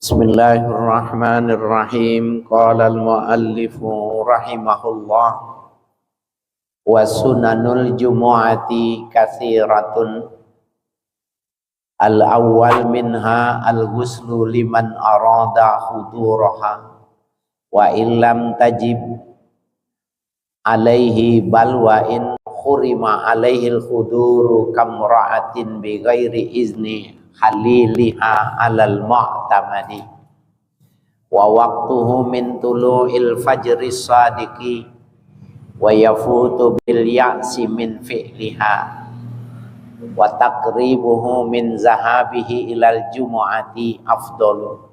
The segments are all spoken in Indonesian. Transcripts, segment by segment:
Bismillahirrahmanirrahim. Qala al-muallifu rahimahullah wa sunanul jumu'ati katsiratun. Al-awwal minha al-ghuslu liman arada huduraha wa illam tajib alaihi bal wa in khurima alaihi al-huduru kamra'atin bi ghairi izni haliliha alal mu'tamadi wa waqtuhu min tulu'il fajri sadiqi wa yafutu bil ya'si min fi'liha wa taqribuhu min zahabihi ilal jumu'ati afdalu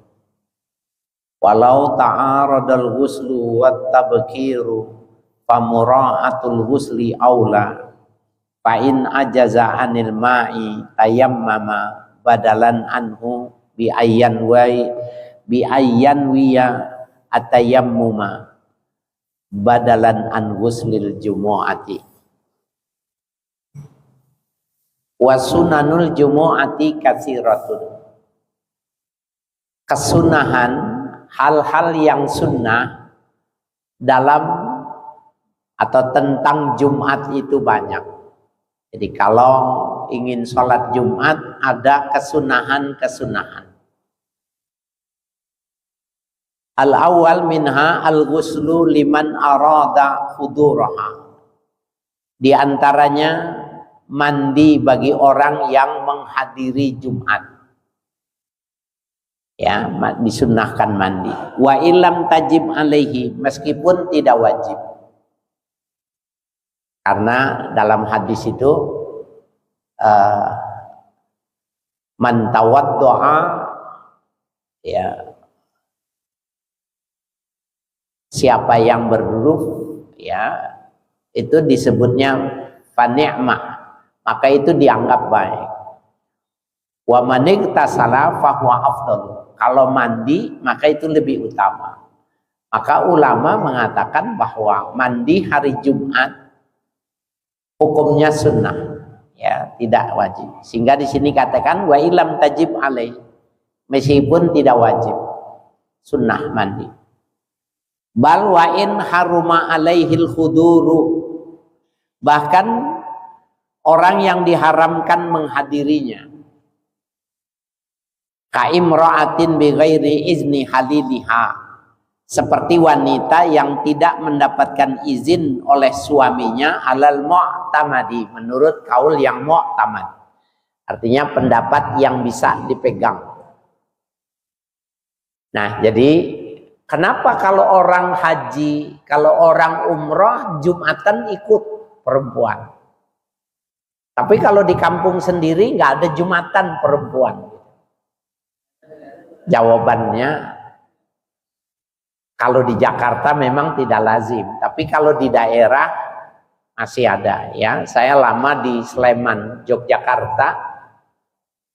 walau ta'aradal ghuslu wat tabkiru famura'atul ghusli aula fa in ajaza anil ma'i tayammama badalan anhu bi ayyan wiya atayammuma badalan an ghuslil jumu'ati. Wa sunanul jumu'ati katsiratun. Kesunahan, hal-hal yang sunnah dalam atau tentang Jumat itu banyak. Jadi kalau ingin sholat Jumat ada kesunahan-kesunahan. Al-awwal minha al-ghuslu liman arada huduraha. Di antaranya mandi bagi orang yang menghadiri Jumat. Ya, disunnahkan mandi. Wa illam tajib alaihi, meskipun tidak wajib. Karena dalam hadis itu man tawaddu'a, ya, siapa yang berwudu, ya, itu disebutnya fani'mah, maka itu dianggap baik. Wa man igtasala fahuwa afdal, kalau mandi maka itu lebih utama. Maka ulama mengatakan bahwa mandi hari Jumat hukumnya sunnah, ya, tidak wajib. Sehingga di sini katakan wa ilam tajib alaih, meskipun tidak wajib, sunnah mandi. Bal wa in haruma alaihil khuduru, bahkan orang yang diharamkan menghadirinya, ka imra'atin bi ghairi izni haliliha, seperti wanita yang tidak mendapatkan izin oleh suaminya alal mu'tamadi, menurut kaul yang mu'tamad, artinya pendapat yang bisa dipegang. Nah, jadi kenapa kalau orang haji, kalau orang umroh Jumatan ikut perempuan, tapi kalau di kampung sendiri nggak ada Jumatan perempuan? Jawabannya, kalau di Jakarta memang tidak lazim, tapi kalau di daerah masih ada, ya. Saya lama di Sleman, Yogyakarta.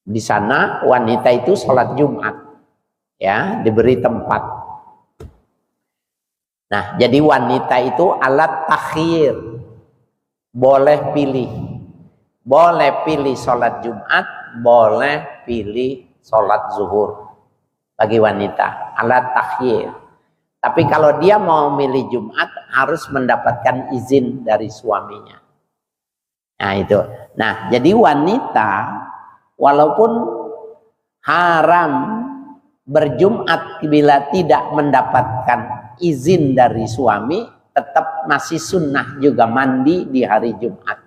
Di sana wanita itu sholat Jumat, ya, diberi tempat. Nah, jadi wanita itu alat takhir, boleh pilih sholat Jumat, boleh pilih sholat zuhur bagi wanita, alat takhir. Tapi kalau dia mau milih Jumat harus mendapatkan izin dari suaminya. Nah itu. Nah jadi wanita walaupun haram berjumat bila tidak mendapatkan izin dari suami, tetap masih sunnah juga mandi di hari Jumat.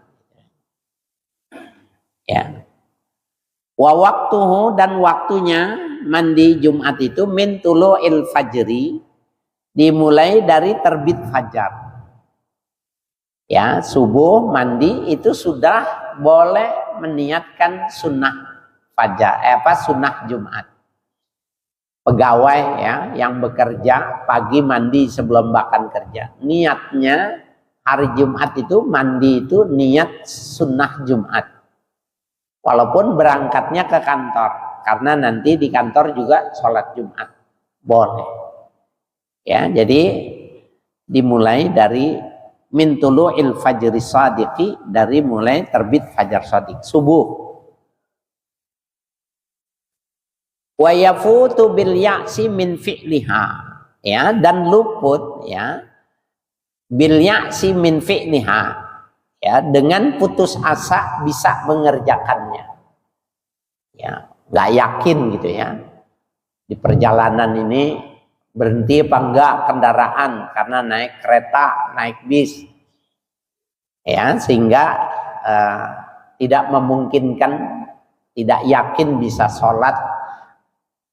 Ya. Wa waktuhu, dan waktunya mandi Jumat itu min tulu'il fajri, dimulai dari terbit fajar. Ya, subuh mandi itu sudah boleh meniatkan sunnah fajar, sunnah Jumat. Pegawai, ya, yang bekerja pagi mandi sebelum bahkan kerja, niatnya hari Jumat itu mandi itu niat sunnah Jumat. Walaupun berangkatnya ke kantor, karena nanti di kantor juga sholat Jumat boleh. Ya, jadi dimulai dari min tulu'il fajri sadiqi, dari mulai terbit fajar shadiq, subuh. Wa yafutu bil ya'si min fi'liha, ya, dan luput, ya, bil ya'si min fi'liha, ya, dengan putus asa bisa mengerjakannya, ya, nggak yakin gitu ya, di perjalanan ini berhenti apa enggak kendaraan karena naik kereta, naik bis, ya, sehingga tidak memungkinkan, tidak yakin bisa sholat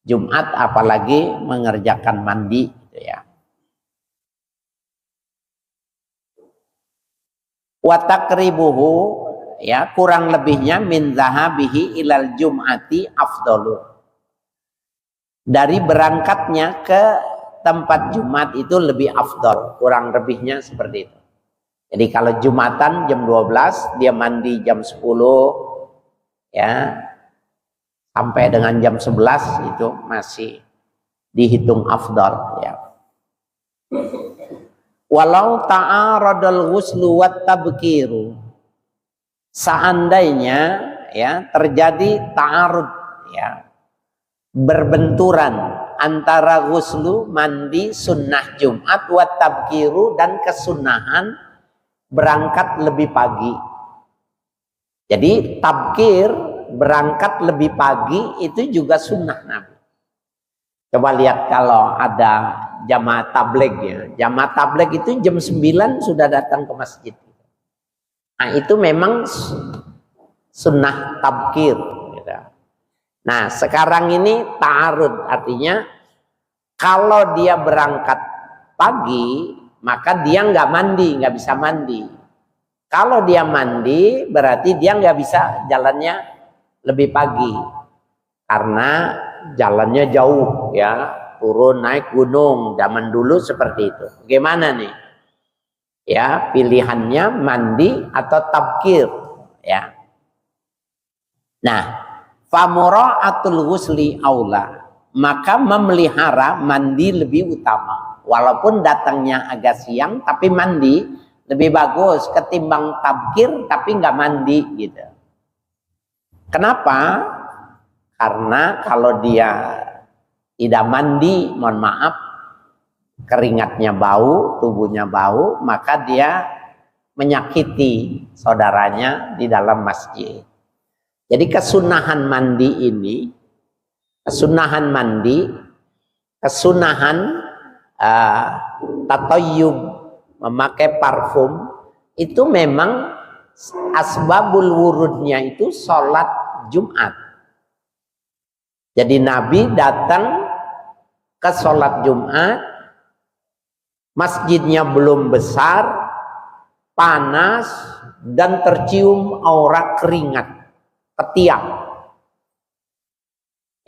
Jumat apalagi mengerjakan mandi gitu ya. Wa taqribuhu, ya, kurang lebihnya min zahabihi ilal jum'ati afdalu, dari berangkatnya ke tempat Jumat itu lebih afdal, kurang lebihnya seperti itu. Jadi kalau Jumatan jam 12, dia mandi jam 10, ya, sampai dengan jam 11 itu masih dihitung afdal, ya. Walau ta'aradal ghuslu wat tabkiru, seandainya, ya, terjadi ta'arud, ya, berbenturan antara ghuslu mandi sunnah Jumat wat tabkiru dan kesunahan berangkat lebih pagi. Jadi tabkir, berangkat lebih pagi, itu juga sunnah Nabi. Coba lihat kalau ada jamaah tabligh, ya. Jamaah tabligh itu jam 9 sudah datang ke masjid. Nah, itu memang sunnah tabkir. Gitu. Nah, sekarang ini ta'arud, artinya kalau dia berangkat pagi, maka dia nggak mandi, nggak bisa mandi. Kalau dia mandi, berarti dia nggak bisa jalannya lebih pagi, karena jalannya jauh, ya, turun naik gunung. Zaman dulu seperti itu. Bagaimana nih? Ya, pilihannya mandi atau tabkir, ya. Nah, famura'atul ghusli aula, maka memelihara mandi lebih utama. Walaupun datangnya agak siang, tapi mandi lebih bagus ketimbang tabkir tapi nggak mandi gitu. Kenapa? Karena kalau dia tidak mandi, mohon maaf, keringatnya bau, tubuhnya bau, maka dia menyakiti saudaranya di dalam masjid. Jadi kesunahan mandi ini, kesunahan mandi, kesunahan tatayyub, memakai parfum, itu memang asbabul wurudnya itu sholat Jumat. Jadi Nabi datang ke sholat Jumat, masjidnya belum besar, panas, dan tercium aura keringat, ketiak.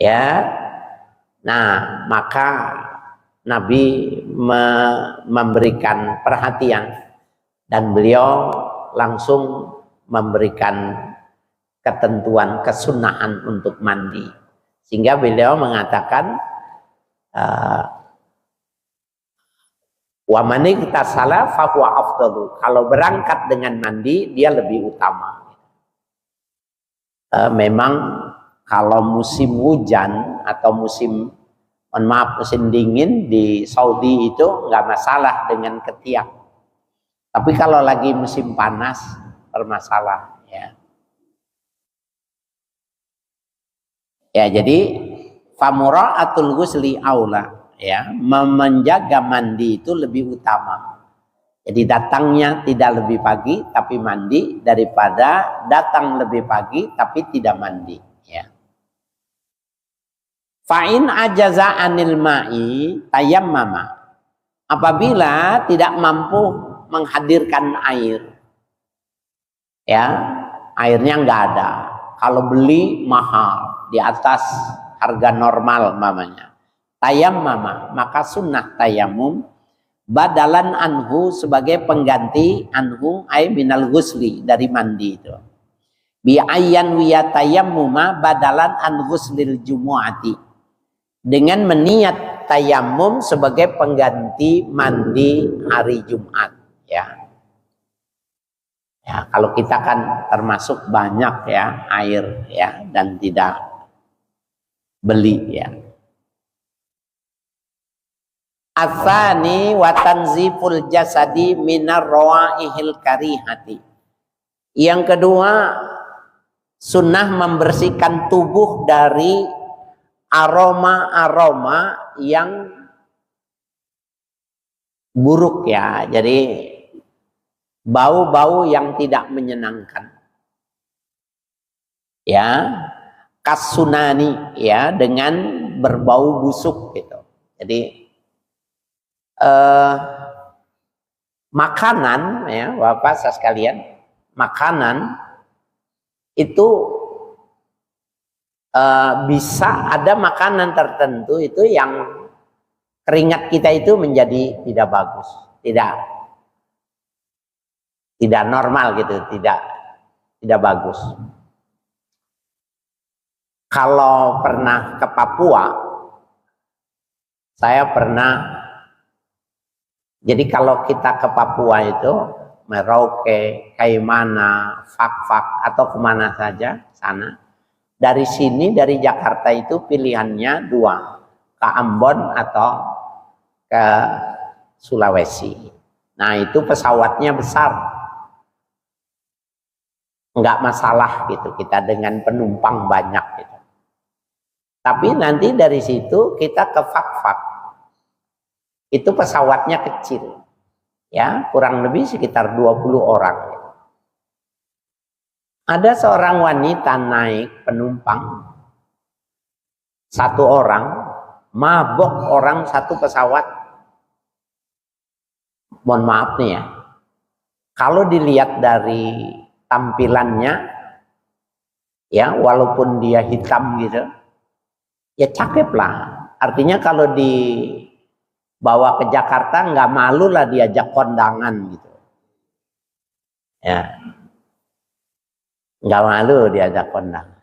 Ya, nah maka Nabi memberikan perhatian dan beliau langsung memberikan ketentuan kesunahan untuk mandi, sehingga beliau mengatakan wa man iktasala fa huwa afdalu, kalau berangkat dengan mandi dia lebih utama. Memang kalau musim hujan atau musim, mohon maaf, musim dingin di Saudi itu nggak masalah dengan ketiak. Tapi kalau lagi musim panas bermasalah, ya. Ya, jadi famura'atul ghusli aula, ya, menjaga mandi itu lebih utama. Jadi datangnya tidak lebih pagi tapi mandi, daripada datang lebih pagi tapi tidak mandi, ya. Fa'in ajaza anil ma'i tayammama, apabila tidak mampu menghadirkan air, ya, airnya nggak ada, kalau beli mahal di atas harga normal mamanya, tayammama, maka sunnah tayamum badalan anhu, sebagai pengganti anhu ay minal ghusli, dari mandi itu, bi ayyan wiya tayammuma badalan an ghuslil jumu'ati, dengan meniat tayamum sebagai pengganti mandi hari Jumat, ya. Ya, kalau kita kan termasuk banyak, ya, air, ya, dan tidak beli ya. Atsani wa tanziful jasadi minar rawaihil karihati. Yang kedua, sunnah membersihkan tubuh dari aroma-aroma yang buruk ya. Jadi bau-bau yang tidak menyenangkan. Ya, kasunani ya, dengan berbau busuk gitu. Jadi makanan ya, Bapak sekalian, makanan itu bisa ada makanan tertentu itu yang keringat kita itu menjadi tidak bagus, tidak normal gitu, tidak bagus. Kalau pernah ke Papua, saya pernah. Jadi kalau kita ke Papua itu, Merauke, Kaimana, Fak-Fak, atau kemana saja sana. Dari sini, dari Jakarta itu pilihannya dua. Ke Ambon atau ke Sulawesi. Nah itu pesawatnya besar. Enggak masalah gitu, kita dengan penumpang banyak gitu. Tapi nanti dari situ kita ke Fak-Fak. Itu pesawatnya kecil ya, kurang lebih sekitar 20 orang. Ada seorang wanita naik penumpang, satu orang, mabok orang satu pesawat. Mohon maaf nih ya, kalau dilihat dari tampilannya ya, walaupun dia hitam gitu ya, cakep lah. Artinya kalau bawa ke Jakarta nggak malu lah diajak kondangan gitu ya, nggak malu diajak kondangan.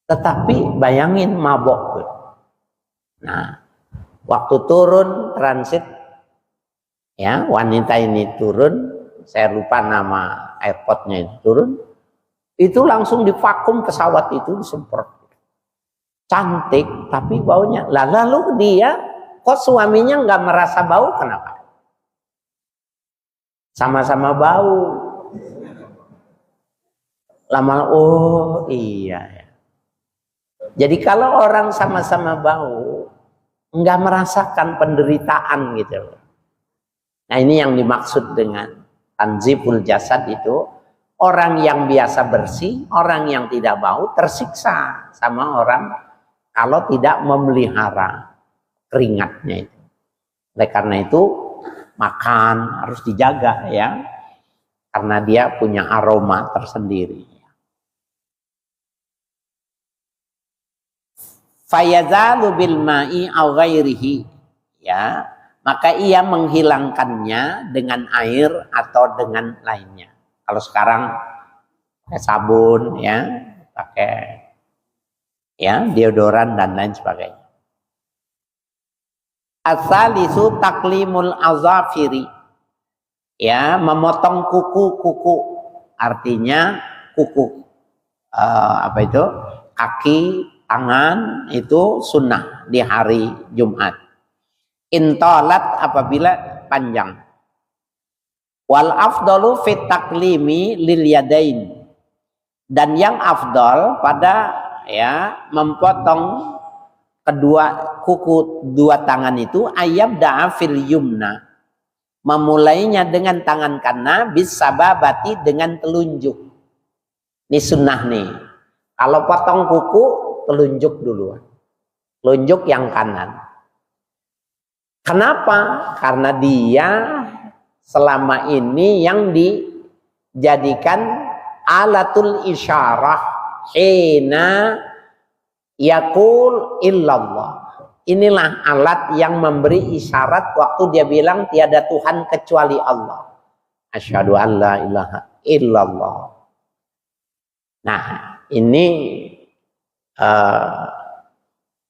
Tetapi bayangin mabok. Nah waktu turun transit ya, wanita ini turun, saya lupa nama airportnya, itu turun, itu langsung divakum pesawat itu, disemprot. Cantik tapi baunya. Lalu dia kok suaminya nggak merasa bau, kenapa? Sama-sama bau. Lama, oh iya ya. Jadi kalau orang sama-sama bau, nggak merasakan penderitaan gitu. Nah ini yang dimaksud dengan tanziful jasad itu, orang yang biasa bersih, orang yang tidak bau tersiksa sama orang kalau tidak memelihara keringatnya itu. Oleh karena itu makan harus dijaga ya, karena dia punya aroma tersendiri. Fayazalu bil ma'i aw ghairihi ya, maka ia menghilangkannya dengan air atau dengan lainnya. Kalau sekarang pakai sabun ya, pakai ya deodoran dan lain sebagainya. Asalisu taklimul azafiri ya, memotong kuku-kuku, artinya kuku apa itu, kaki, tangan, itu sunnah di hari Jumat. Intolat apabila panjang. Wal afdalu fit taklimi lil yadain, dan yang afdal pada ya memotong kedua kuku dua tangan itu, ayab da'afil yumna, memulainya dengan tangan kanan, bisababati dengan telunjuk. Ini sunnah nih, kalau potong kuku telunjuk duluan, telunjuk yang kanan. Kenapa? Karena dia selama ini yang dijadikan alatul isyarah hina yaqul illallah. Inilah alat yang memberi isyarat waktu dia bilang tiada Tuhan kecuali Allah. Asyhadu an la ilaha illallah. Nah, ini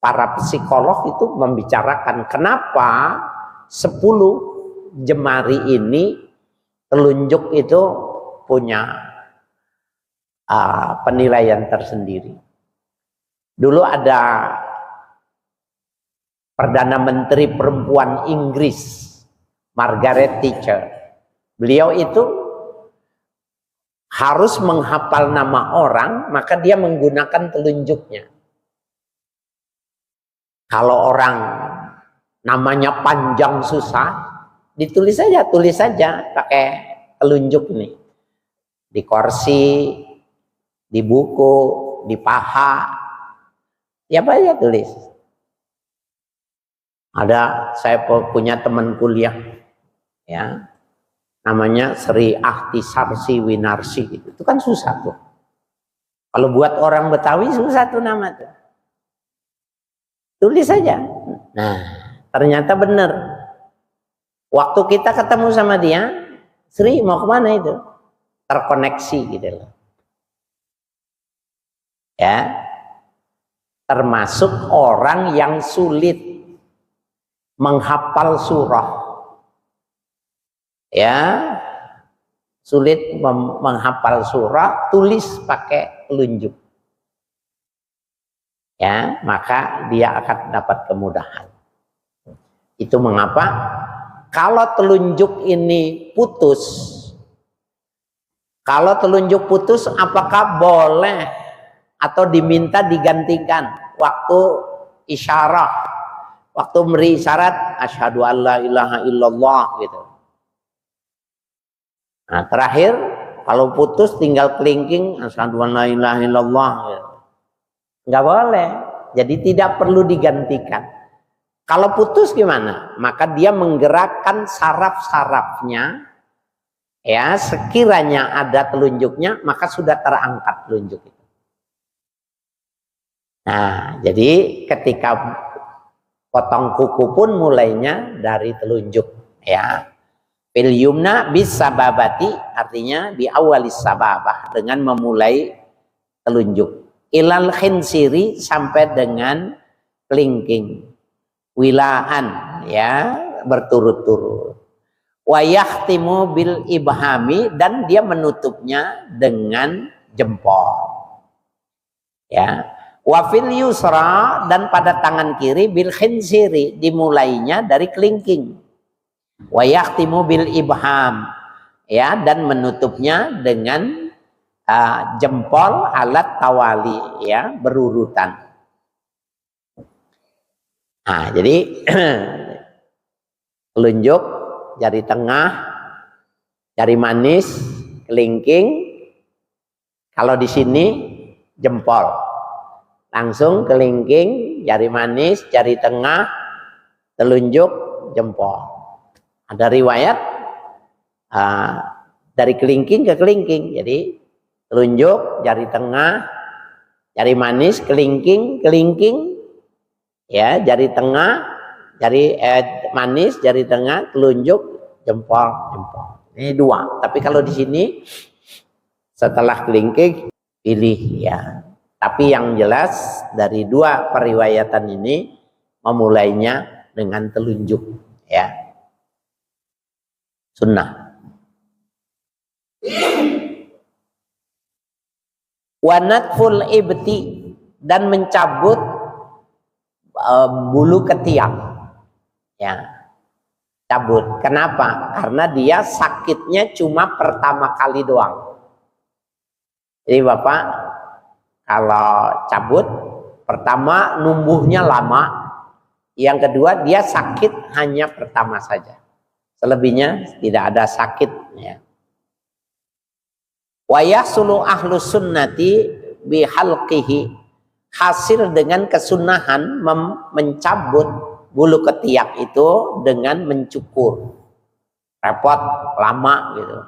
para psikolog itu membicarakan kenapa 10 jemari ini telunjuk itu punya penilaian tersendiri. Dulu ada Perdana Menteri perempuan Inggris, Margaret Thatcher. Beliau itu harus menghafal nama orang, maka dia menggunakan telunjuknya. Kalau orang namanya panjang susah, tulis saja pakai telunjuk nih. Di kursi, di buku, di paha, siapa aja tulis. Saya punya teman kuliah, ya, namanya Sri Ahtisarsi Winarsi, gitu. Itu kan susah tuh. Kalau buat orang Betawi susah tuh nama tuh. Tulis saja. Nah, ternyata benar. Waktu kita ketemu sama dia, Sri mau kemana itu? Terkoneksi gitu loh. Ya, termasuk orang yang sulit menghafal surah. Ya, sulit menghafal surah, tulis pakai telunjuk. Ya, maka dia akan dapat kemudahan. Itu mengapa kalau telunjuk ini putus, apakah boleh atau diminta digantikan waktu isyarat, waktu beri isyarat asyhadu alla ilaha illallah gitu. Nah, terakhir kalau putus tinggal kelingking asyhadu alla ilaha illallah gitu. Nggak boleh, jadi tidak perlu digantikan. Kalau putus gimana? Maka dia menggerakkan saraf-sarafnya, ya, sekiranya ada telunjuknya maka sudah terangkat telunjuk itu. Nah, jadi ketika potong kuku pun mulainya dari telunjuk, ya. Fil yumna bis sababati, artinya bi awalis sababah, dengan memulai telunjuk. Ilal khinsiri, sampai dengan kelingking. Wilaan, ya, berturut-turut. Wa yahtimu bil ibhami, dan dia menutupnya dengan jempol. Ya. Wa fil yusra, dan pada tangan kiri bil khinsiri, dimulainya dari kelingking. Wa yahtimu bil ibham, ya, dan menutupnya dengan jempol alat tawali, ya, berurutan. Nah, jadi telunjuk, jari tengah, jari manis, kelingking. Kalau di sini jempol, langsung kelingking, jari manis, jari tengah, telunjuk, jempol. Ada riwayat dari kelingking ke kelingking, jadi telunjuk, jari tengah, jari manis, kelingking, ya, jari tengah, jari manis, jari tengah, telunjuk, jempol. Ini dua. Tapi kalau di sini setelah kelingking pilih, ya. Tapi yang jelas dari dua periwayatan ini memulainya dengan telunjuk, ya. Sunnah. Wanatful ibti, dan mencabut bulu ketiak, ya, cabut. Kenapa? Karena dia sakitnya cuma pertama kali doang. Jadi Bapak kalau cabut, pertama numbuhnya lama, yang kedua dia sakit hanya pertama saja, selebihnya tidak ada sakitnya. Wa yahsulu ahlus sunnati bihalqihi, hasil dengan kesunahan mencabut bulu ketiak itu dengan mencukur. Repot, lama gitu.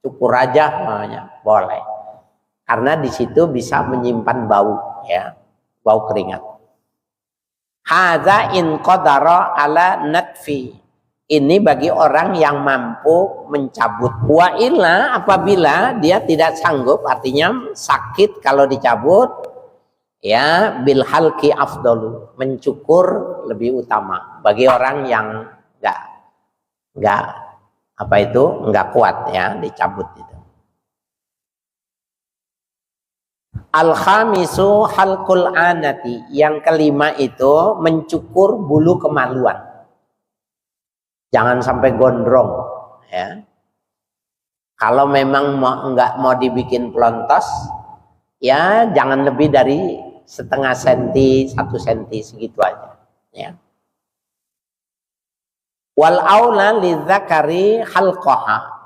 Cukur aja namanya, boleh. Karena di situ bisa menyimpan bau, ya, bau keringat. Hadza in qadara ala natfi. Ini bagi orang yang mampu mencabut. Wa illa, apabila dia tidak sanggup, artinya sakit kalau dicabut, ya, bil halqi afdalu, mencukur lebih utama bagi orang yang enggak kuat, ya, dicabut itu. Al-khamisu halqul anati. Yang kelima itu mencukur bulu kemaluan. Jangan sampai gondrong, ya. Kalau memang nggak mau dibikin pelontos, ya jangan lebih dari setengah senti, 1 senti, segitu aja, ya. Wal aula lidzakari halqaha.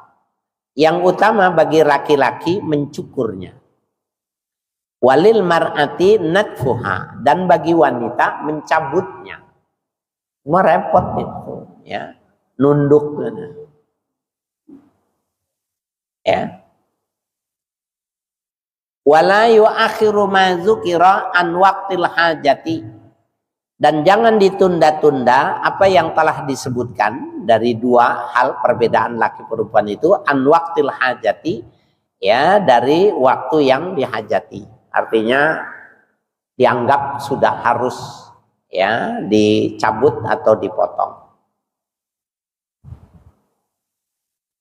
Yang utama bagi laki-laki mencukurnya. Walil mar'ati natfuha, dan bagi wanita mencabutnya. Semua repot itu, ya. Nunduk, ya. Wala yu'akhiru ma dzukira an waqtil hajati, dan jangan ditunda-tunda apa yang telah disebutkan dari 2 hal perbedaan laki perempuan itu, an waqtil hajati, ya, dari waktu yang dihajati. Artinya dianggap sudah harus, ya, dicabut atau dipotong.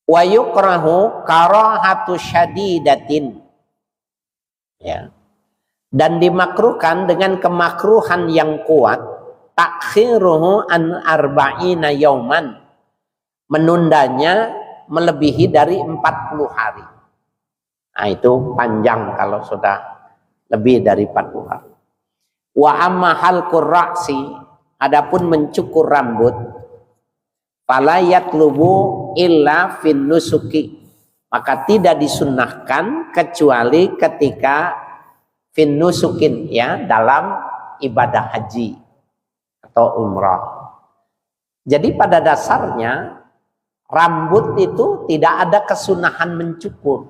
Wa yukrahu karahatu syadidatin, ya. Dan dimakruhkan dengan kemakruhan yang kuat, takhiruhu an arba'ina yauman, menundanya melebihi dari 40 hari. Nah, itu panjang kalau sudah lebih dari 40 hari. Wa amma halqur ra'si, adapun mencukur rambut, fala yatlubu illa fin nusuki, maka tidak disunnahkan kecuali ketika fin nusukin, ya, dalam ibadah haji atau umrah. Jadi pada dasarnya rambut itu tidak ada kesunahan mencukur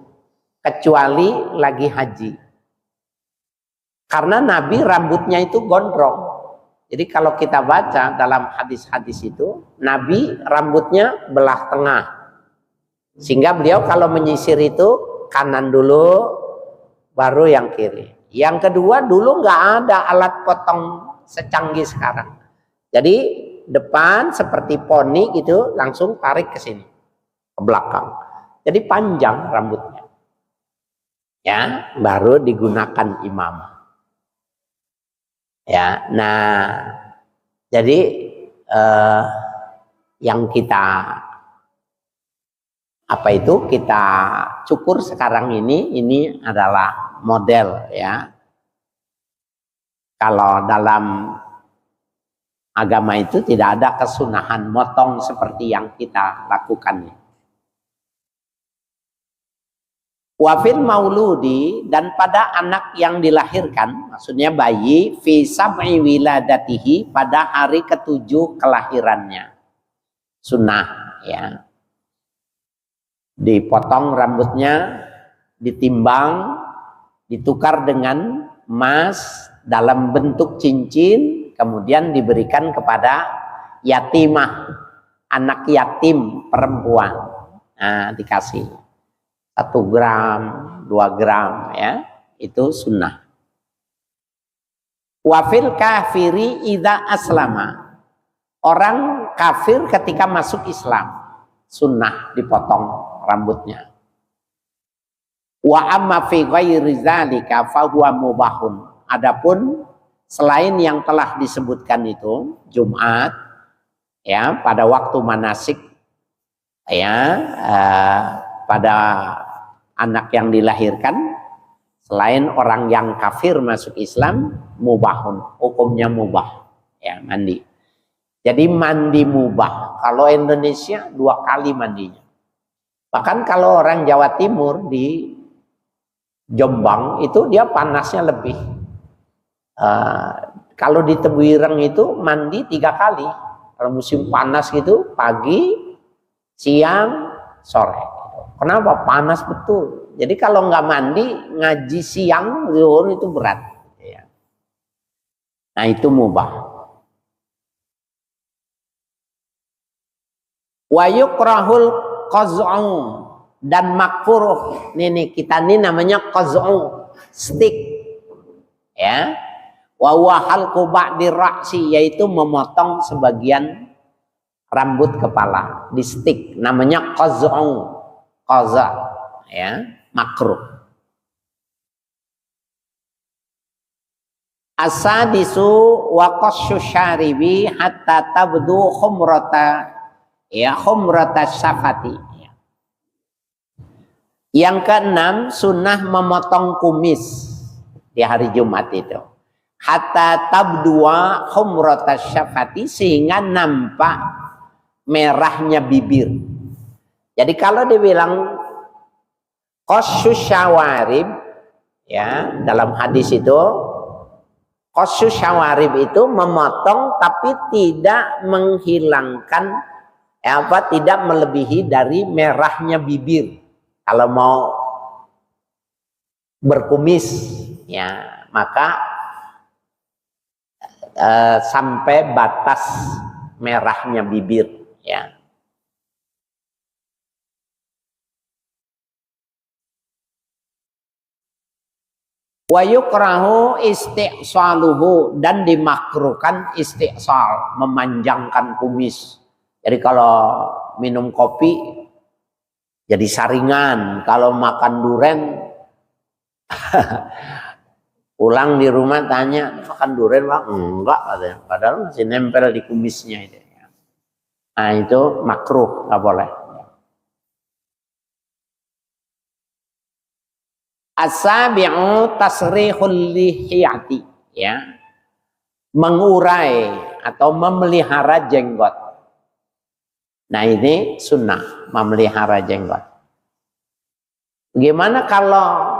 kecuali lagi haji. Karena Nabi rambutnya itu gondrong. Jadi kalau kita baca dalam hadis-hadis itu, Nabi rambutnya belah tengah. Sehingga beliau kalau menyisir itu kanan dulu, baru yang kiri. Yang kedua, dulu nggak ada alat potong secanggih sekarang. Jadi depan seperti poni gitu, langsung tarik ke sini, ke belakang. Jadi panjang rambutnya. Ya, baru digunakan imam. Ya, nah, jadi yang kita kita cukur sekarang ini adalah model, ya. Kalau dalam agama itu tidak ada kesunahan motong seperti yang kita lakukan. Wafil mauludi, dan pada anak yang dilahirkan, maksudnya bayi, fi sab'i wiladatihi, pada hari ke-7 kelahirannya. Sunnah, ya. Dipotong rambutnya, ditimbang, ditukar dengan emas dalam bentuk cincin, kemudian diberikan kepada yatimah, anak yatim perempuan. Nah, dikasih 1 gram, 2 gram, ya, itu sunnah. Wafil kafiri idza aslama, orang kafir ketika masuk Islam, sunnah dipotong rambutnya. Wa amma fi ghairi dzalika fa huwa mubahun, adapun selain yang telah disebutkan itu, Jumat, ya, pada waktu manasik, ya, pada anak yang dilahirkan, selain orang yang kafir masuk Islam, mubahun, hukumnya mubah, ya, mandi. Jadi mandi mubah. Kalau Indonesia 2 kali mandinya. Bahkan kalau orang Jawa Timur di Jombang itu dia panasnya lebih. Kalau di Tebuireng itu mandi 3 kali. Kalau musim panas gitu, pagi, siang, sore. Kenapa? Panas betul. Jadi kalau nggak mandi, ngaji siang, zuhur itu berat. Ya. Nah, itu mubah. Wa yukrahul qaz'u, dan makruh. Nih kita ini namanya qaz'u, stick. Ya. Wa huwa halqu ba'di ra'si, yaitu memotong sebagian rambut kepala, di stick, namanya qaz'u. Qaza, ya, makruh. Asadisu wa qasyu syaribi hatta tabdu khumrata syafati. Yang keenam, sunnah memotong kumis di hari Jumat itu. Hatta tabdua khumrata syafati, sehingga nampak merahnya bibir. Jadi kalau dibilang qasyu syawarib, ya, dalam hadis itu qasyu syawarib itu memotong tapi tidak menghilangkan tidak melebihi dari merahnya bibir. Kalau mau berkumis, ya, maka sampai batas merahnya bibir, ya. Wa yukrahu isti'saluhu, dan dimakruhkan isti'sal, memanjangkan kumis. Jadi kalau minum kopi jadi saringan, kalau makan duren pulang di rumah tanya, makan duren Bang? Enggak katanya, padahal masih nempel di kumisnya itu. Nah itu makruh, nggak boleh. As-sabi'u tasrihul lihiyati, ya, mengurai atau memelihara jenggot. Nah ini sunnah, memelihara jenggot. Gimana kalau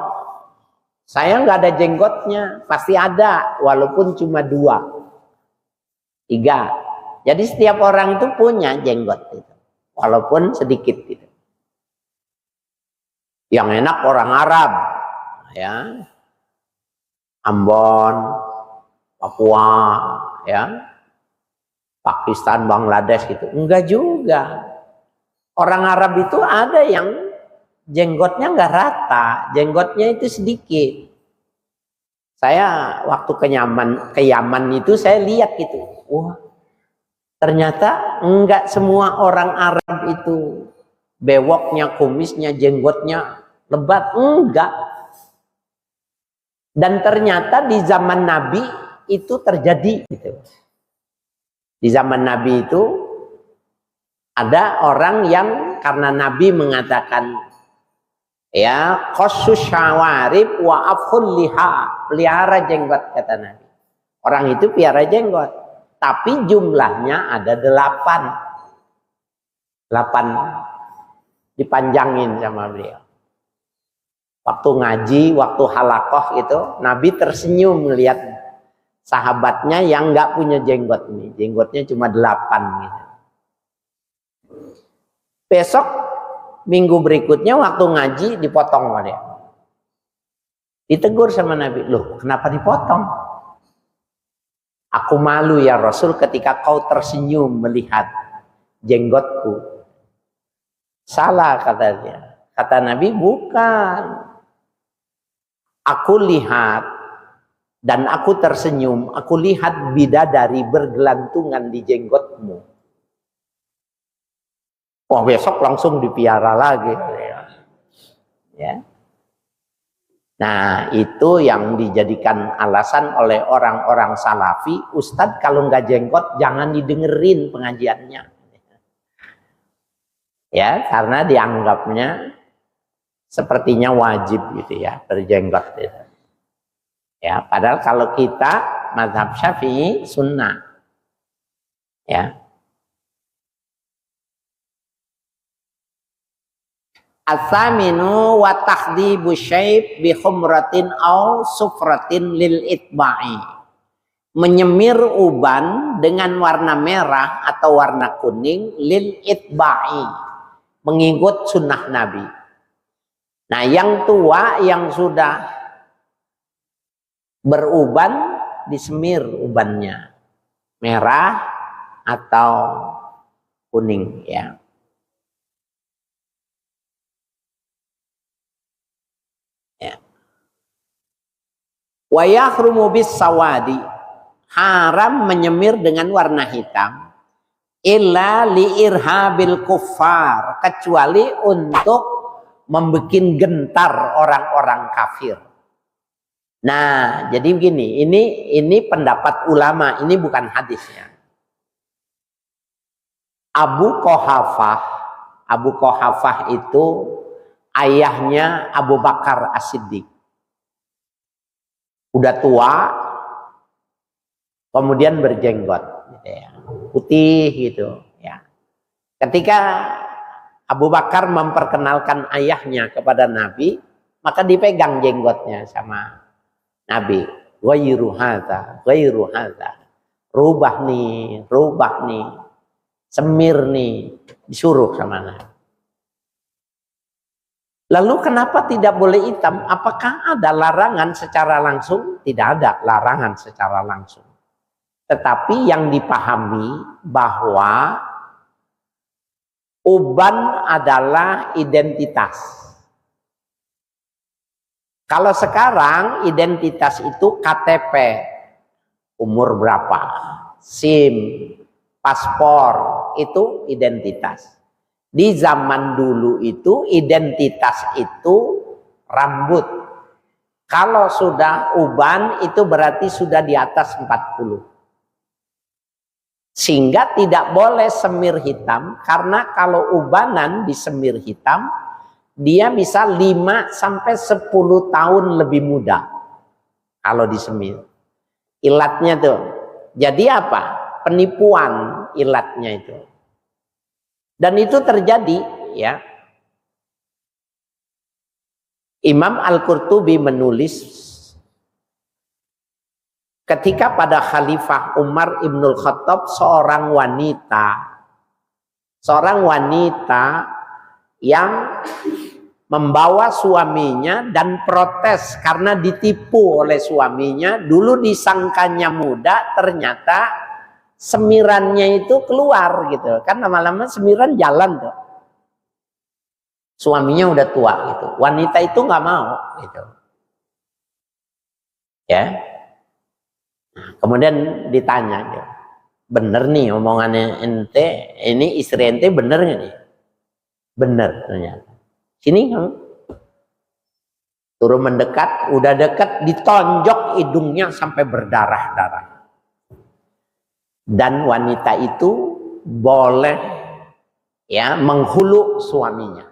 saya nggak ada jenggotnya? Pasti ada, walaupun cuma 2, 3. Jadi setiap orang itu punya jenggot itu, walaupun sedikit itu. Yang enak orang Arab, ya, Ambon, Papua, ya, Pakistan, Bangladesh gitu. Enggak juga. Orang Arab itu ada yang jenggotnya nggak rata, jenggotnya itu sedikit. Saya waktu ke Yaman itu saya lihat gitu. Wah, ternyata enggak semua orang Arab itu bewoknya, kumisnya, jenggotnya lebat, enggak. Dan ternyata di zaman Nabi itu terjadi gitu. Di zaman Nabi itu ada orang yang karena Nabi mengatakan, ya, qassu syawarib wa afhul liha, pelihara jenggot kata Nabi. Orang itu pelihara jenggot, tapi jumlahnya ada 8 dipanjangin sama beliau. Waktu ngaji, waktu halakoh itu Nabi tersenyum melihat sahabatnya yang nggak punya jenggot nih, jenggotnya cuma 8 gitu. Besok minggu berikutnya waktu ngaji dipotong sama dia. Ditegur sama Nabi, loh kenapa dipotong? Aku malu ya Rasul ketika kau tersenyum melihat jenggotku. Salah katanya. Kata Nabi, bukan. Aku lihat dan aku tersenyum, aku lihat bidadari bergelantungan di jenggotmu. Wah, besok langsung dipiara lagi. Ya. Nah, itu yang dijadikan alasan oleh orang-orang salafi, Ustadz kalau nggak jenggot jangan didengerin pengajiannya. Ya, karena dianggapnya sepertinya wajib gitu ya, berjenggot gitu. Ya, padahal kalau kita mazhab Syafi'i sunnah. Ya. As-saminu wa takhdibu syayb bi khumratin aw sufratin lil itba'i. Menyemir uban dengan warna merah atau warna kuning lil itba'i, mengikut sunnah Nabi. Nah, yang tua yang sudah beruban disemir ubannya merah atau kuning, ya. Wa yahrumu bis sawadi, haram menyemir dengan warna hitam, illa li irhabil kuffar, kecuali untuk membuat gentar orang-orang kafir. Nah, jadi begini, ini pendapat ulama, ini bukan hadisnya. Abu Quhafah itu ayahnya Abu Bakar As-Siddiq. Udah tua, kemudian berjenggot, gitu ya, putih gitu. Ya. Ketika Abu Bakar memperkenalkan ayahnya kepada Nabi, maka dipegang jenggotnya sama Nabi. Ghairu hadza, rubah nih, semir nih, disuruh sama Nabi. Lalu kenapa tidak boleh hitam? Apakah ada larangan secara langsung? Tidak ada larangan secara langsung. Tetapi yang dipahami bahwa uban adalah identitas. Kalau sekarang identitas itu KTP, umur berapa, SIM, paspor, itu identitas. Di zaman dulu itu identitas itu rambut. Kalau sudah uban itu berarti sudah di atas 40. Sehingga tidak boleh semir hitam, karena kalau ubanan di semir hitam dia bisa 5 sampai 10 tahun lebih muda kalau disemir. Ilatnya tuh. Jadi apa? Penipuan ilatnya itu. Dan itu terjadi, ya. Imam Al-Qurtubi menulis ketika pada Khalifah Umar Ibnul Khattab seorang wanita yang membawa suaminya dan protes karena ditipu oleh suaminya. Dulu disangkanya muda, ternyata semirannya itu keluar gitu. Kan lama-lama semiran jalan tuh. Suaminya udah tua gitu. Wanita itu nggak mau gitu. Ya. Nah, kemudian ditanya gitu. Bener nih omongannya ente, ini istri ente bener nggak nih? Bener ternyata. Sini kamu. Turun mendekat, udah dekat, ditonjok hidungnya sampai berdarah-darah. Dan wanita itu boleh ya menghulu suaminya.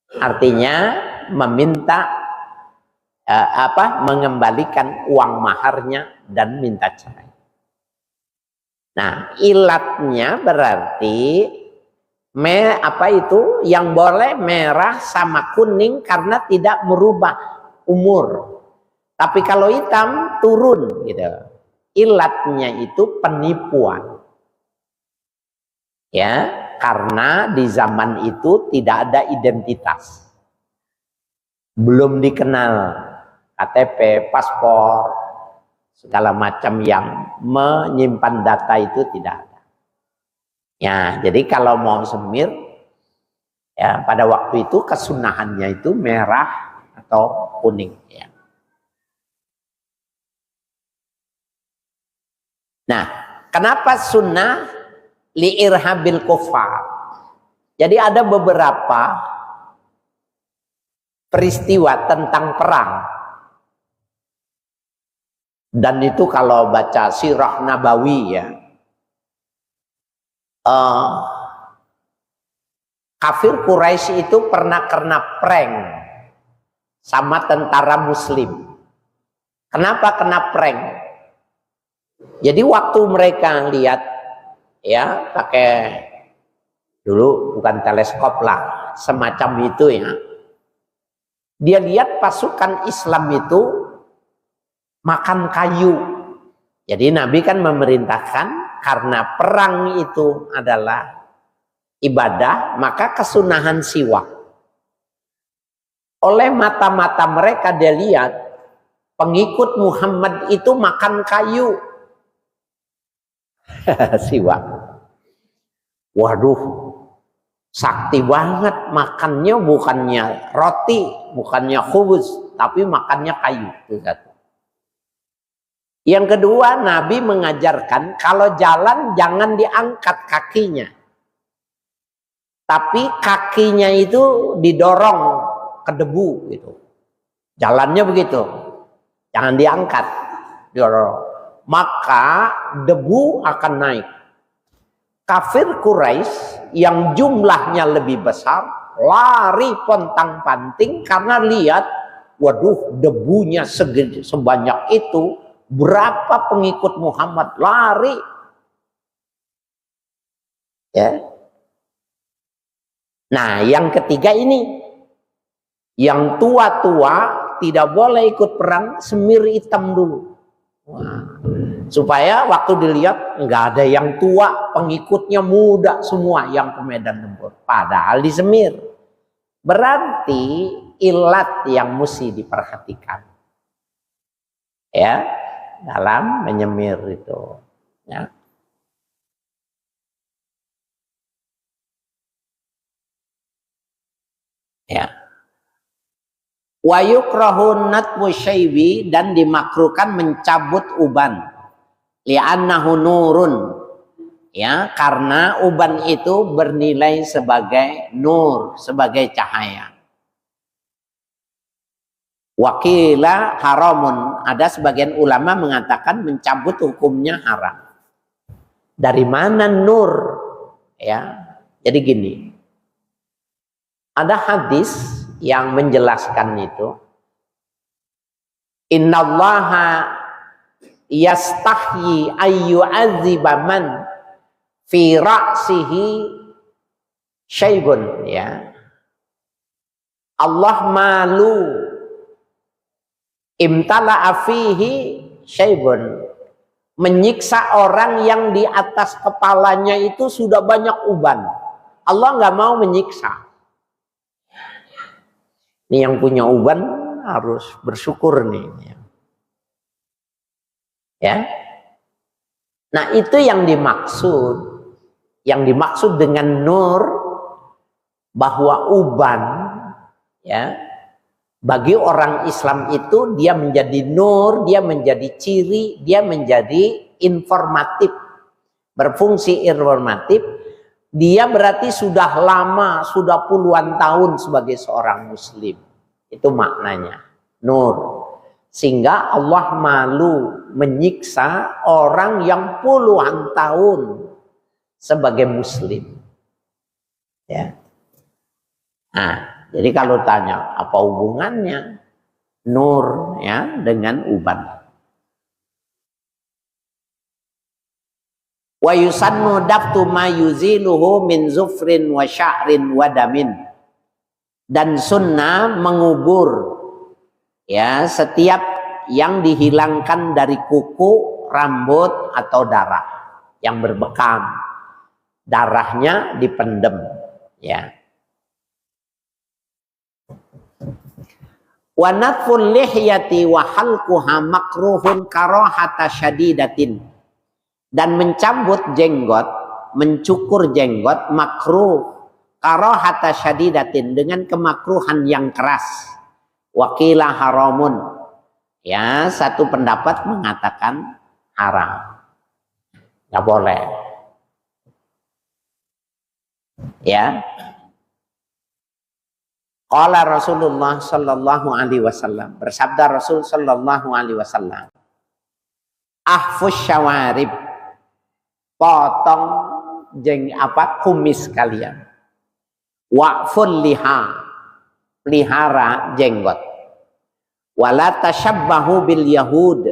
Artinya meminta mengembalikan uang maharnya dan minta cerai. Nah, ilatnya berarti yang boleh merah sama kuning karena tidak merubah umur. Tapi kalau hitam turun gitu. Ilatnya itu penipuan. Ya, karena di zaman itu tidak ada identitas. Belum dikenal KTP, paspor, segala macam yang menyimpan data itu tidak ada. Ya, jadi kalau mau semir, ya pada waktu itu kesunahannya itu merah atau kuning. Ya. Nah, kenapa sunnah li'irhabil kufar? Jadi ada beberapa peristiwa tentang perang. Dan itu kalau baca sirah Nabawi ya, kafir Quraisy itu pernah kena prank sama tentara muslim. Kenapa kena prank? Jadi waktu mereka lihat ya pakai dulu bukan teleskop lah, semacam itu ya. Dia lihat pasukan Islam itu makan kayu. Jadi Nabi kan memerintahkan karena perang itu adalah ibadah, maka kesunahan siwak. Oleh mata-mata mereka dia lihat pengikut Muhammad itu makan kayu. Siwak. Waduh, sakti banget makannya, bukannya roti, bukannya khubuz, tapi makannya kayu. Yang kedua, Nabi mengajarkan kalau jalan jangan diangkat kakinya, tapi kakinya itu didorong ke debu gitu. Jalannya begitu, jangan diangkat, maka debu akan naik. Kafir Quraisy yang jumlahnya lebih besar lari pontang-panting karena lihat, waduh, debunya sebanyak itu, berapa pengikut Muhammad lari. Ya. Nah, yang ketiga ini, yang tua-tua tidak boleh ikut perang, semir hitam dulu. Wah. Supaya waktu dilihat nggak ada yang tua, pengikutnya muda semua yang ke medan tempur. Padahal disemir. Berarti ilat yang mesti diperhatikan. Ya, dalam menyemir itu. Ya. Ya. Wa yukrahu natmu syaibi, dan dimakruhkan mencabut uban. Li'annahu nurun. Ya, karena uban itu bernilai sebagai nur, sebagai cahaya. Wakila haramun. Ada sebagian ulama mengatakan mencabut hukumnya haram. Dari mana nur? Ya. Jadi gini. Ada hadis yang menjelaskan itu. Innallaha yastahyi ayyu'adziba man fi ra'sihi syaibun, ya. Allah malu imtala'a fihi syaibun, menyiksa orang yang di atas kepalanya itu sudah banyak uban. Allah nggak mau menyiksa. Ini yang punya uban harus bersyukur nih. Ya. Nah, itu yang dimaksud. Yang dimaksud dengan nur, bahwa uban, ya, bagi orang Islam itu dia menjadi nur, dia menjadi ciri, dia menjadi informatif, berfungsi informatif. Dia berarti sudah lama, sudah puluhan tahun sebagai seorang muslim. Itu maknanya, nur. Sehingga Allah malu menyiksa orang yang puluhan tahun sebagai muslim. Ya. Nah, jadi kalau tanya apa hubungannya nur, ya, dengan uban? Wa yusannu daftu ma yuziluhu min zufrin wa sya'rin wa damin. Dan sunnah mengubur, ya, setiap yang dihilangkan dari kuku, rambut atau darah yang berbekam. Darahnya dipendem, ya. Wa natful lihyati wa halquha makruhun karahata syadidatin. Dan mencabut jenggot, mencukur jenggot makruh karahata syadidatin, dengan kemakruhan yang keras. Wakila haramun. Ya, satu pendapat mengatakan haram. Nggak boleh. Ya. Qala Rasulullah sallallahu alaihi wasallam, bersabda Rasul sallallahu alaihi wasallam, ahfus syawarib, potong kumis kalian. Wa'ful liha, pelihara jenggot. Wala tashabbahu bil yahud,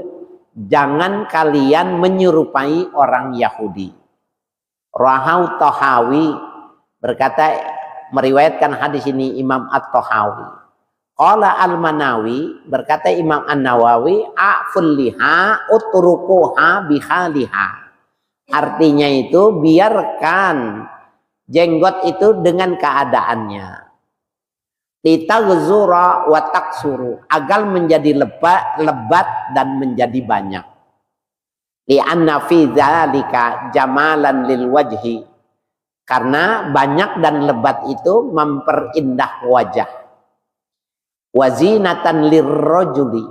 jangan kalian menyerupai orang Yahudi. Rahau Tahawi berkata, meriwayatkan hadis ini Imam At-Tahawi. Qala Al-Manawi, berkata Imam An-Nawawi, a'ful liha utrukuha bihaliha. Artinya itu biarkan jenggot itu dengan keadaannya. Litaghzura wa taksuru, agar menjadi lebat dan menjadi banyak. Li'anna fi dzalika jamalan lil wajhi, karena banyak dan lebat itu memperindah wajah. Wazinatan lirrajuli,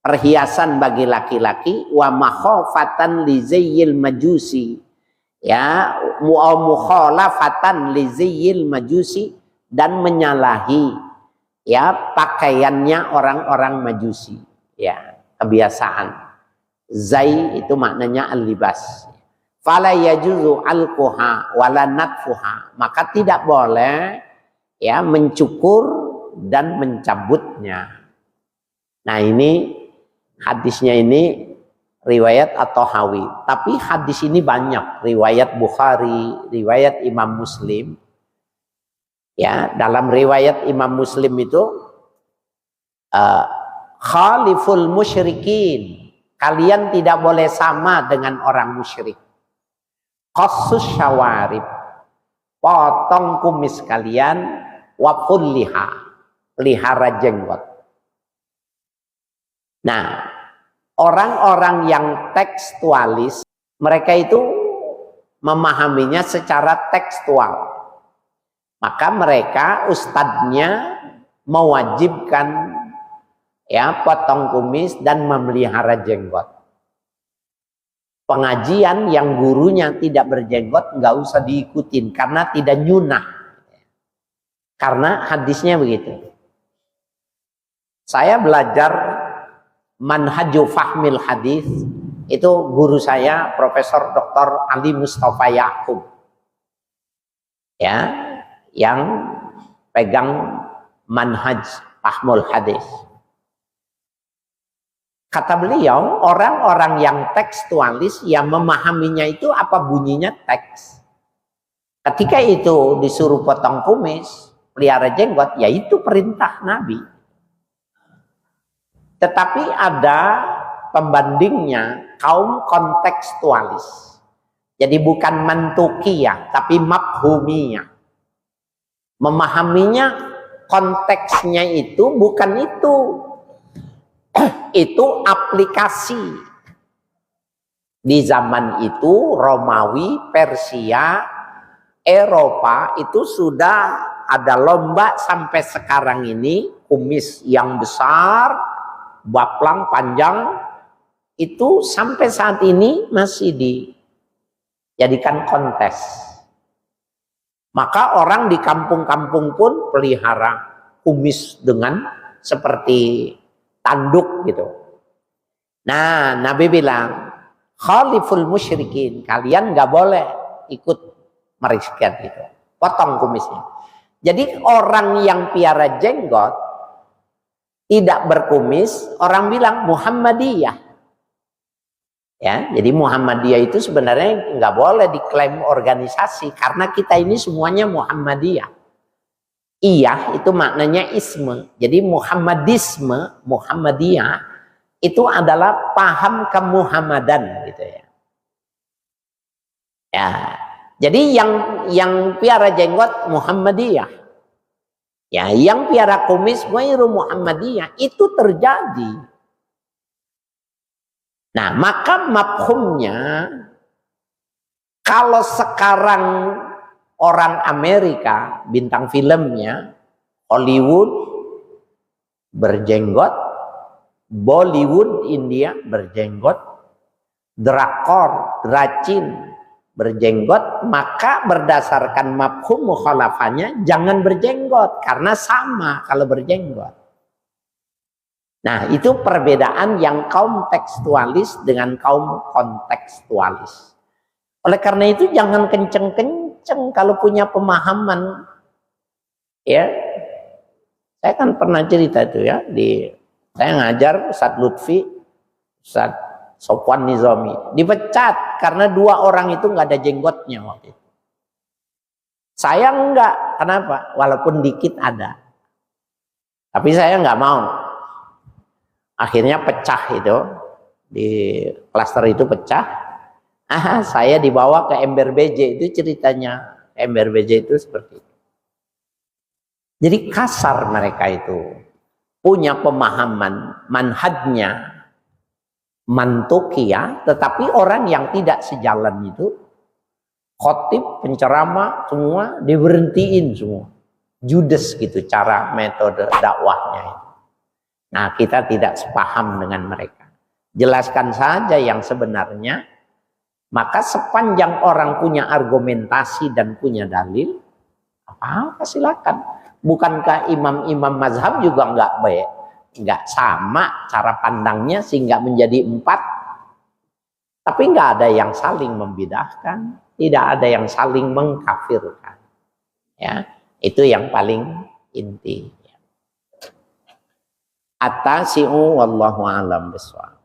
perhiasan bagi laki-laki. Wa makhafatan li zayyil majusi, ya, wa mukhalafatan li zayyil majusi, dan menyalahi, ya, pakaiannya orang-orang Majusi, ya. kebiasaan. Zai itu maknanya al-libas. Fala yajuzu alquha wala natfuha, maka tidak boleh ya mencukur dan mencabutnya. Nah ini hadisnya ini riwayat at-Tahawi, tapi hadis ini banyak, riwayat Bukhari, riwayat Imam Muslim. Ya, dalam riwayat Imam Muslim itu khaliful musyrikin, kalian tidak boleh sama dengan orang musyrik. Qassus syawarib, potong kumis kalian, waful liha, pelihara jenggot. Nah, orang-orang yang tekstualis, mereka itu memahaminya secara tekstual. Maka mereka ustadznya mewajibkan ya potong kumis dan memelihara jenggot. Pengajian yang gurunya tidak berjenggot nggak usah diikutin karena tidak nyunah. Karena hadisnya begitu. Saya belajar manhaju fahmil hadis itu guru saya Profesor Dr. Ali Mustafa Yaqub. Ya, yang pegang manhaj fahmul hadis. Kata beliau, orang-orang yang tekstualis yang memahaminya itu apa bunyinya teks. Ketika itu disuruh potong kumis, pelihara jenggot, ya itu perintah Nabi. Tetapi ada pembandingnya kaum kontekstualis. Jadi bukan mantukiyah, tapi mafhumiyah. Memahaminya konteksnya itu bukan itu. Itu aplikasi. Di zaman itu Romawi, Persia, Eropa itu sudah ada lomba sampai sekarang ini, kumis yang besar, baplang panjang, itu sampai saat ini masih dijadikan kontes. Maka orang di kampung-kampung pun pelihara kumis dengan seperti tanduk gitu. Nah, Nabi bilang, khaliful musyrikin, kalian nggak boleh ikut meriskan gitu. Potong kumisnya. Jadi orang yang piara jenggot tidak berkumis, orang bilang Muhammadiyah. Ya, jadi Muhammadiyah itu sebenarnya nggak boleh diklaim organisasi karena kita ini semuanya Muhammadiyah. Iyah itu maknanya isme. Jadi Muhammadisme, Muhammadiyah itu adalah paham kemuhammadan gitu ya. Ya. Jadi yang piara jenggot Muhammadiyah. Ya, yang piara kumis ghairu Muhammadiyah itu terjadi. Nah, maka mafhumnya kalau sekarang orang Amerika, bintang filmnya, Hollywood berjenggot, Bollywood India berjenggot, drakor, dracin berjenggot, maka berdasarkan mafhum mukhalafahnya jangan berjenggot karena sama kalau berjenggot. Nah, itu perbedaan yang kaum tekstualis dengan kaum kontekstualis. Oleh karena itu jangan kenceng-kenceng kalau punya pemahaman. Ya, saya kan pernah cerita itu ya, saya ngajar Ustaz Lutfi, Ustaz Sofwan Nizami, dipecat karena 2 orang itu nggak ada jenggotnya waktu itu. Saya enggak, kenapa? Walaupun dikit ada, tapi saya nggak mau. Akhirnya pecah itu, di klaster itu pecah. Saya dibawa ke Ember BJ, itu ceritanya Ember BJ itu seperti itu. Jadi kasar mereka itu, punya pemahaman manhajnya mantukiyah, tetapi orang yang tidak sejalan itu, khotib, penceramah, semua diberhentiin semua. Judes gitu cara metode dakwahnya itu. Nah, kita tidak sepaham dengan mereka. Jelaskan saja yang sebenarnya. Maka sepanjang orang punya argumentasi dan punya dalil, apa-apa silakan. Bukankah imam-imam mazhab juga nggak baik? nggak sama cara pandangnya sehingga menjadi 4, tapi nggak ada yang saling membidahkan, tidak ada yang saling mengkafirkan. Ya, itu yang paling inti. At-tasi'u wallahu a'lam bishawab.